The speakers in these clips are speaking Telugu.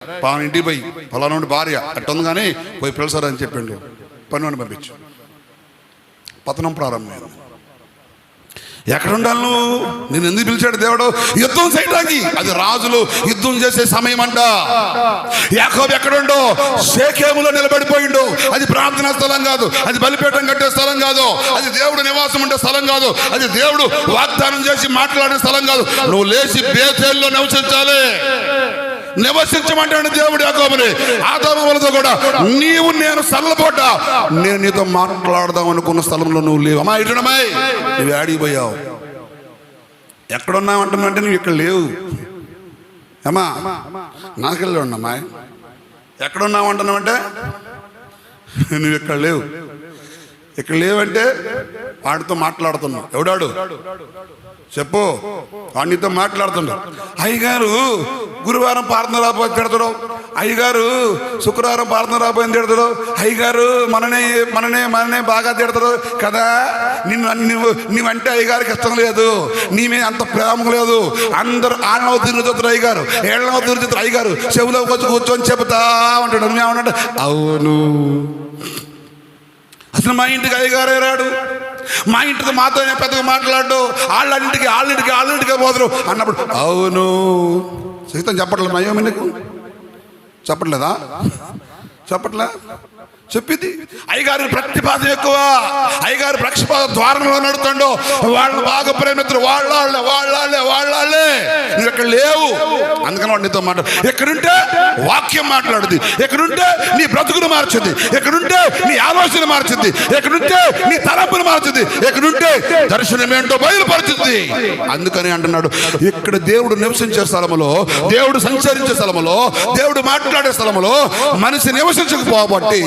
పాను ఇంటికి పోయి ఫలానా భార్య అట్టుంది కానీ పోయి పిలుసారు అని చెప్పిండు. పనివాడిని పంపించు. పతనం ప్రారంభమైంది. ఎక్కడ ఉండాలి నువ్వు? నేను ఎందుకు పిలిచాడు దేవుడు? యుద్ధం చేయడానికి. అది రాజులు యుద్ధం చేసే సమయం అంట. యాకోబు ఎక్కడుండో? షేకెములో నిలబడిపోయిండు. అది ప్రార్థనా స్థలం కాదు, అది బలిపీఠం కట్టే స్థలం కాదు, అది దేవుడు నివాసం ఉండే స్థలం కాదు, అది దేవుడు వాగ్దానం చేసి మాట్లాడే స్థలం కాదు. నువ్వు లేచి బేతేల్లో నివసించాలి. నివసించమంటాడు దేవుడు యాకోబుని. ఆదాములతో కూడా నీవు నేను సల్లబోట, నేను నీతో మాట్లాడదాం అనుకున్న స్థలంలో నువ్వు లేవు. అమ్మా ఇటునమ్మాయి, నువ్వు ఆడిపోయావు. ఎక్కడున్నావు అంటున్నావంటే నువ్వు ఇక్కడ లేవు. అమ్మా నాకెళ్ళి ఉన్నమ్మాయి, ఎక్కడున్నావు అంటున్నావంటే నువ్వు ఇక్కడ లేవు. ఇక్కడ లేవంటే వాడితో మాట్లాడుతున్నావు. ఎవడాడు చెప్పు? వాడితో మాట్లాడుతున్నాడు. అయ్యగారు గురువారం ప్రార్థన రాబోయే తిడతాడు, అయ్యగారు శుక్రవారం ప్రార్థన రాబోయే తిడతాడు, అయ్యగారు మననే బాగా తిడతాడు కదా. నువ్వంటే అయ్యగారికి ఇష్టం లేదు, నీమే అంత ప్రేమ లేదు. అందరూ ఆళ్ళనవ తిరుగుతారు అయ్యగారు, ఏళ్ళనవ తిరుగుతారు అయ్యగారు. చెవులో వచ్చి కూర్చొని చెబుతా ఉంటాడు. నువ్వేమన్నాడు? అవును, అసలు మా ఇంటికి అయ్యగారే రాడు, మా ఇంటికి మాతో పెద్దగా మాట్లాడు, వాళ్ళింటికి పోదురు అన్నప్పుడు అవును సైతం చెప్పట్లేదు. అయ్యో నీకు చెప్పట్లేదా? చెప్పట్లే చెప్పింది. అయ్యగారి ప్రతిపాదన ఎక్కువ, అయ్యగారి ప్రక్షపాద ద్వారంలో నడుతుండో వాళ్ళని బాగా ప్రేమితులు వాళ్ళే. నువ్వు ఎక్కడ లేవు. అందుకని వాడు నీతో మాట్లాడు. ఎక్కడుంటే వాక్యం మాట్లాడుద్ది, ఎక్కడుంటే నీ బ్రతుకును మార్చుద్ది, ఎక్కడుంటే నీ ఆలోచన మార్చుద్ది, ఎక్కడుంటే నీ తలంపును మార్చుద్ది, ఎక్కడుంటే దర్శనం ఏంటో బయలుపరుచుద్ది. అందుకని అంటున్నాడు, ఇక్కడ దేవుడు నివసించే స్థలములో, దేవుడు సంచరించే స్థలములో, దేవుడు మాట్లాడే స్థలములో మనిషి నివసించకపోబట్టి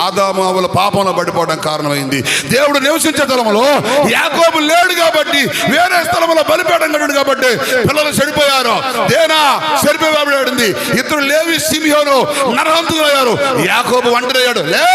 ఆదాము హవ్వల పాపంలో పడిపోవడం కారణమైంది. దేవుడు నివసించే స్థలంలో యాకోబు లేడు కాబట్టి, వేరే స్థలంలో బలిపీఠం కట్టాడు కాబట్టి పిల్లలు చెడిపోయారు. దేనా చెడిపోయాడింది. ఇద్దరు లేవి సిమియోను నరహంతులయ్యారు. యాకోబు ఒంటరయ్యాడు. లే